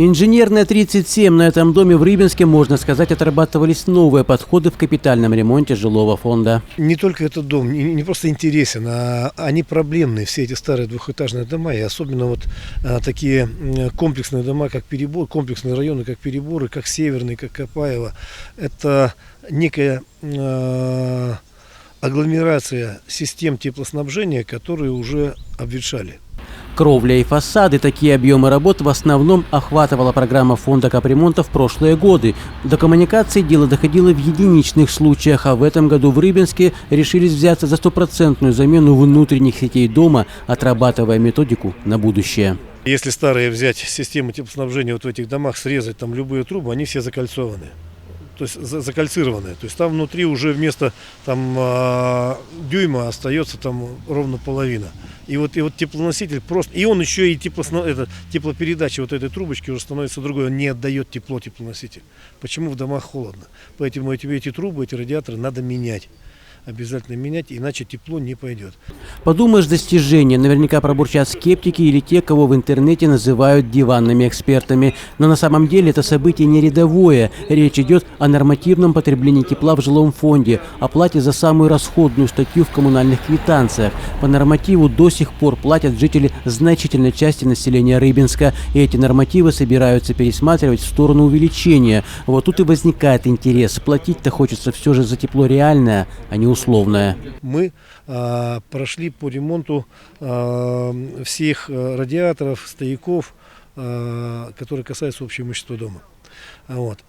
Инженерная 37. На этом доме в Рыбинске, можно сказать, отрабатывались новые подходы в капитальном ремонте жилого фонда. Не только этот дом не просто интересен, а они проблемные, все эти старые двухэтажные дома, и особенно вот такие комплексные дома, как Перебор, комплексные районы, как Переборы, как Северный, как Копаево. Это некая агломерация систем теплоснабжения, которые уже обветшали. Кровля и фасады – такие объемы работ в основном охватывала программа фонда капремонта в прошлые годы. До коммуникации дело доходило в единичных случаях, а в этом году в Рыбинске решились взяться за стопроцентную замену внутренних сетей дома, отрабатывая методику на будущее. Если старые взять системы теплоснабжения вот в этих домах, срезать там любые трубы, они все закольцованы. То есть закальцированные. То есть там внутри уже вместо дюйма остается там ровно половина. И вот теплоноситель просто... И он еще и теплопередача вот этой трубочки уже становится другой. Он не отдает тепло теплоноситель. Почему в домах холодно? Поэтому эти трубы, эти радиаторы надо менять. Обязательно менять, иначе тепло не пойдет. Подумаешь, достижения. Наверняка пробурчат скептики или те, кого в интернете называют диванными экспертами. Но на самом деле это событие не рядовое. Речь идет о нормативном потреблении тепла в жилом фонде, о плате за самую расходную статью в коммунальных квитанциях. По нормативу до сих пор платят жители значительной части населения Рыбинска. И эти нормативы собираются пересматривать в сторону увеличения. Вот тут и возникает интерес. Платить-то хочется все же за тепло реальное, а не условное. Мы прошли по ремонту всех радиаторов, стояков, которые касаются общего имущества дома.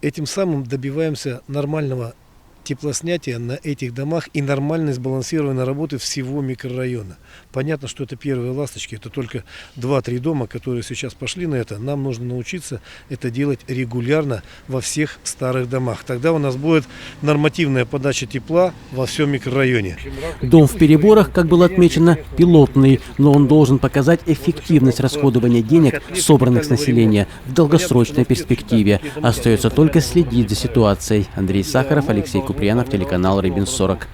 Этим самым добиваемся нормального теплоснятия на этих домах и нормальной сбалансированной работы всего микрорайона. Понятно, что это первые ласточки, это только 2-3 дома, которые сейчас пошли на это. Нам нужно научиться это делать регулярно во всех старых домах. Тогда у нас будет нормативная подача тепла во всем микрорайоне. Дом в Переборах, как было отмечено, пилотный, но он должен показать эффективность расходования денег, собранных с населения, в долгосрочной перспективе. Остается только следить за ситуацией. Андрей Сахаров, Алексей Куприянов, телеканал Рыбинск 40.